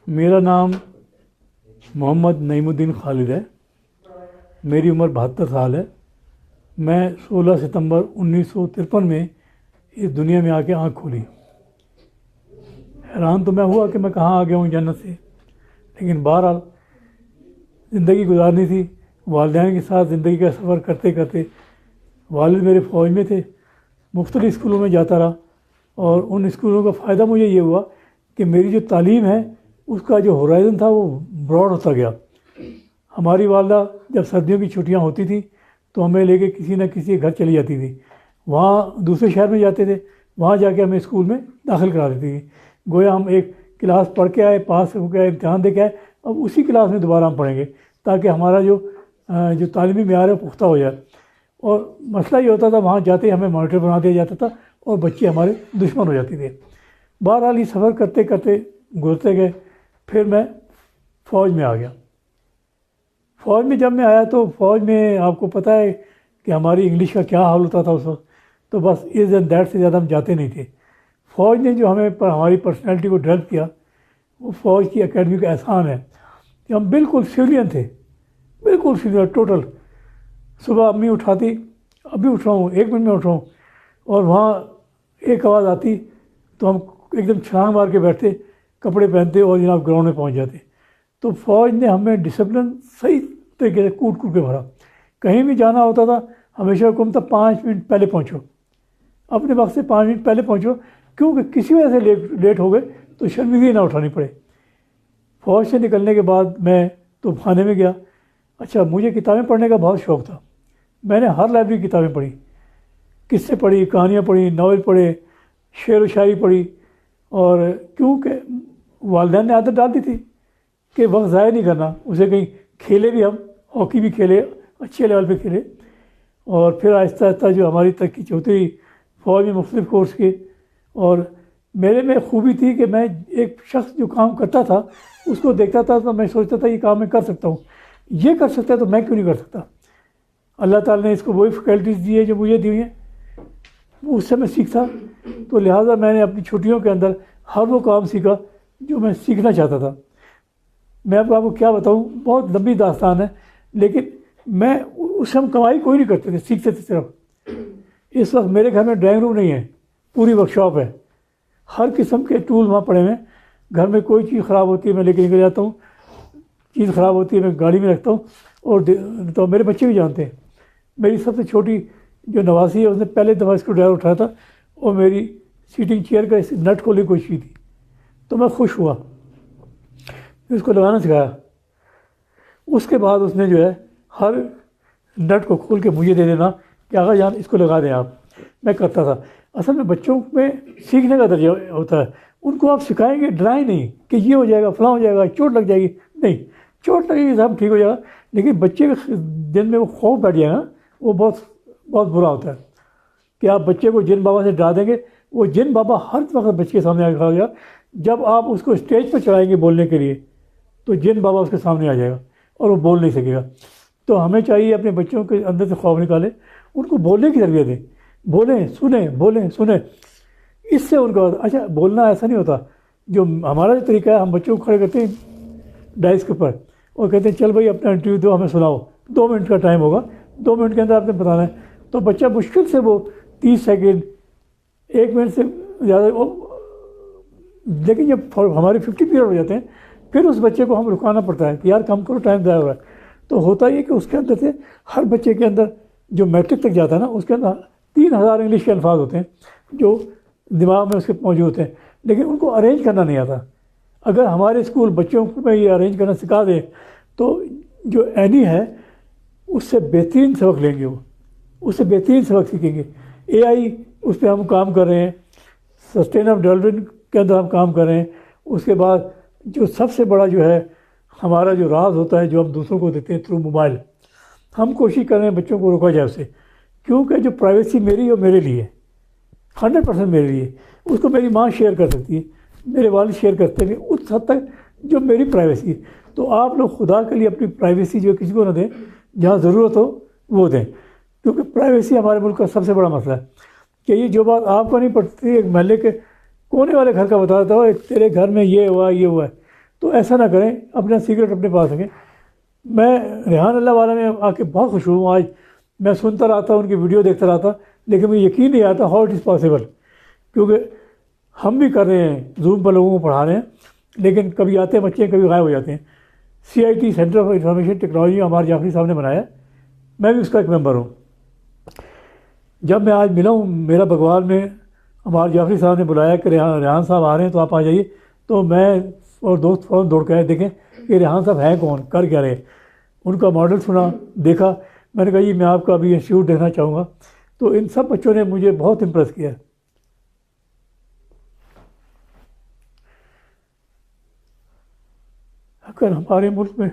میرا نام محمد نعیم الدین خالد ہے. میری عمر 72 سال ہے. میں 16 ستمبر 1953 میں اس دنیا میں آ کے آنکھ کھولی. حیران تو میں ہوا کہ میں کہاں آ گیا ہوں جنت سے، لیکن بہرحال زندگی گزارنی تھی. والدین کے ساتھ زندگی کا سفر کرتے کرتے، والد میرے فوج میں تھے، مختلف اسکولوں میں جاتا رہا، اور ان اسکولوں کا فائدہ مجھے یہ ہوا کہ میری جو تعلیم ہے اس کا جو ہورائزن تھا وہ براڈ ہوتا گیا. ہماری والدہ جب سردیوں کی چھٹیاں ہوتی تھیں تو ہمیں لے کے کسی نہ کسی گھر چلی جاتی تھی. وہاں دوسرے شہر میں جاتے تھے، وہاں جا کے ہمیں اسکول میں داخل کرا دیتی تھی. گویا ہم ایک کلاس پڑھ کے آئے، پاس ہو کے آئے، امتحان دے کے آئے، اب اسی کلاس میں دوبارہ ہم پڑھیں گے تاکہ ہمارا جو تعلیمی معیار ہے پختہ ہو جائے. اور مسئلہ یہ ہوتا تھا وہاں جاتے ہمیں مانیٹر بنا دیا جاتا تھا اور بچے ہمارے دشمن ہو جاتے تھے. بہرحال یہ سفر کرتے کرتے گزرتے گئے. پھر میں فوج میں آ گیا. فوج میں جب میں آیا تو فوج میں آپ کو پتہ ہے کہ ہماری انگلش کا کیا حال ہوتا تھا اس وقت. تو بس اس دن دیٹ سے زیادہ ہم جاتے نہیں تھے. فوج نے جو ہمیں ہماری پرسنالٹی کو ڈیولپ کیا، وہ فوج کی اکیڈمی کا احسان ہے کہ ہم بالکل سویلین تھے، بالکل سویلین ٹوٹل. صبح امی اٹھاتی، ابھی اٹھ رہا ہوں، 1 منٹ میں اٹھ رہا ہوں، اور وہاں ایک آواز آتی تو ہم ایک دم چھلانگ مار کے بیٹھتے، کپڑے پہنتے اور جناب گراؤنڈ میں پہنچ جاتے. تو فوج نے ہمیں ڈسپلن صحیح طریقے سے کوٹ کوٹ کے بھرا. کہیں بھی جانا ہوتا تھا ہمیشہ حکم تھا 5 منٹ پہلے پہنچو، اپنے وقت سے 5 منٹ پہلے پہنچو، کیونکہ کسی وجہ سے لیٹ ہو گئے تو شرمندگی نہ اٹھانی پڑے. فوج سے نکلنے کے بعد میں توپ خانے میں گیا. اچھا، مجھے کتابیں پڑھنے کا بہت شوق تھا. میں نے ہر لائبریری کی کتابیں پڑھی، قصے پڑھی، کہانیاں پڑھی، ناول پڑھے، شعر و شاعری پڑھی. اور کیونکہ والدین نے عادت ڈال دی تھی کہ وقت ضائع نہیں کرنا، اسے کہیں کھیلے بھی، ہم ہاکی بھی کھیلے، اچھے لیول پہ کھیلے. اور پھر آہستہ آہستہ جو ہماری ترقی ہوتی رہی، فوج میں مختلف کورس کے. اور میرے میں خوبی تھی کہ میں ایک شخص جو کام کرتا تھا اس کو دیکھتا تھا تو میں سوچتا تھا یہ کام میں کر سکتا ہوں، یہ کر سکتا ہے تو میں کیوں نہیں کر سکتا. اللہ تعالیٰ نے اس کو وہی فیکلٹیز دی ہے جو مجھے دی ہوئی ہیں، اس سے میں سیکھتا. تو لہٰذا میں نے اپنی چھٹیوں کے اندر ہر وہ کام سیکھا جو میں سیکھنا چاہتا تھا. میں آپ کو کیا بتاؤں، بہت لمبی داستان ہے، لیکن میں اس سے ہم کمائی کوئی نہیں کرتے تھے، سیکھتے تھے صرف. اس وقت میرے گھر میں ڈرائنگ روم نہیں ہے، پوری ورک شاپ ہے. ہر قسم کے ٹول وہاں پڑے ہوئے ہیں. گھر میں کوئی چیز خراب ہوتی ہے میں لے کے نکل جاتا ہوں، چیز خراب ہوتی ہے میں گاڑی میں رکھتا ہوں. اور تو میرے بچے بھی جانتے ہیں. میری سب سے چھوٹی جو نواسی ہے اس نے پہلے دفعہ اسکرو ڈرائیور اٹھایا تھا، اور میری سیٹنگ چیئر کا نٹ کھولنے کی کوشش کی تھی. تو میں خوش ہوا، اس کو لگانا سکھایا. اس کے بعد اس نے جو ہے ہر نٹ کو کھول کے مجھے دے دینا کہ آغا جان اس کو لگا دیں آپ. میں کرتا تھا. اصل میں بچوں میں سیکھنے کا درجہ ہوتا ہے. ان کو آپ سکھائیں گے، ڈرائیں نہیں کہ یہ ہو جائے گا، فلاں ہو جائے گا، چوٹ لگ جائے گی. نہیں، چوٹ لگے گی سب ٹھیک ہو جائے گا، لیکن بچے کے دل میں وہ خوف بیٹھ جائے گا، وہ بہت بہت برا ہوتا ہے. کہ آپ بچے کو جن بابا سے ڈرا دیں گے، وہ جن بابا ہر وقت بچے کے سامنے آ کے کھڑا ہو جائے گا. جب آپ اس کو اسٹیج پہ چڑھائیں گے بولنے کے لیے تو جن بابا اس کے سامنے آ جائے گا اور وہ بول نہیں سکے گا. تو ہمیں چاہیے اپنے بچوں کے اندر سے خوف نکالیں، ان کو بولنے کی تربیت دیں. بولیں، سنیں، بولیں، سنیں. اس سے ان کا اچھا بولنا ایسا نہیں ہوتا. جو ہمارا جو طریقہ ہے، ہم بچوں کو کھڑے کرتے ہیں ڈائس کے اوپر اور کہتے ہیں چل بھائی اپنا انٹرویو دو، ہمیں سناؤ. 2 منٹ کا ٹائم ہوگا، 2 منٹ کے اندر آپ نے بتانا ہے. تو بچہ مشکل سے وہ 30 سیکنڈ، 1 منٹ سے زیادہ. لیکن جب ہمارے 50 پیریڈ ہو جاتے ہیں پھر اس بچے کو ہم رکانا پڑتا ہے کہ یار کم کرو، ٹائم ضائع ہو رہا ہے. تو ہوتا یہ کہ اس کے اندر سے ہر بچے کے اندر جو میٹرک تک جاتا ہے نا، اس کے اندر 3000 انگلش کے الفاظ ہوتے ہیں جو دماغ میں اس کے موجود ہوتے ہیں، لیکن ان کو ارینج کرنا نہیں آتا. اگر ہمارے اسکول بچوں میں یہ ارینج کرنا سکھا دیں تو جو اینی ہے اس سے بہترین سبق لیں گے، وہ اس سے بہترین سبق سیکھیں گے. اے آئی اس پہ ہم کام کر رہے ہیں، سسٹینیبل ڈیولپمنٹ کے اندر ہم کام کر رہے ہیں. اس کے بعد جو سب سے بڑا جو ہے ہمارا جو راز ہوتا ہے جو ہم دوسروں کو دیتے ہیں تھرو موبائل، ہم کوشش کر رہے ہیں بچوں کو روکا جائے اسے. کیونکہ جو پرائیویسی میری اور میرے لیے 100% میرے لیے، اس کو میری ماں شیئر کر سکتی ہے، میرے والد شیئر کرتے ہیں اس حد تک جو میری پرائیویسی ہے. تو آپ لوگ خدا کے لیے اپنی پرائیویسی جو کسی کو نہ دیں، جہاں ضرورت ہو وہ دیں. کیونکہ پرائیویسی ہمارے ملک کا سب سے بڑا مسئلہ ہے کہ یہ جو بات آپ کو نہیں پڑتی، ایک محلے کے کونے والے گھر کا بتا دیتا ہو تیرے گھر میں یہ ہوا یہ ہوا ہے. تو ایسا نہ کریں، اپنا سیکرٹ اپنے پاس رکھیں. میں ریحان اللہ والا میں آ کے بہت خوش ہوں. آج میں سنتا رہتا ان کی ویڈیو دیکھتا رہتا، لیکن مجھے یقین نہیں آتا ہاؤ اٹ از پاسبل، کیونکہ ہم بھی کر رہے ہیں زوم پر لوگوں کو پڑھا رہے ہیں، لیکن کبھی آتے ہیں بچے کبھی غائب ہو جاتے ہیں. CIT centre for information technology Ammar Jafri صاحب نے بنایا، میں بھی اس کا ایک ممبر ہوں. جب میں آج ملا ہوں میرا بگوال میں، عمار جعفری صاحب نے بلایا کہ ریحان صاحب آ رہے ہیں تو آپ آ جائیے، تو میں اور دوست فوراً دوڑ کے آئے دیکھیں کہ ریحان صاحب ہیں کون، کر کیا رہے ہیں. ان کا ماڈل سنا، دیکھا، میں نے کہا جی میں آپ کا ابھی انسٹیٹیوٹ دیکھنا چاہوں گا. تو ان سب بچوں نے مجھے بہت امپریس کیا. اگر ہمارے ملک میں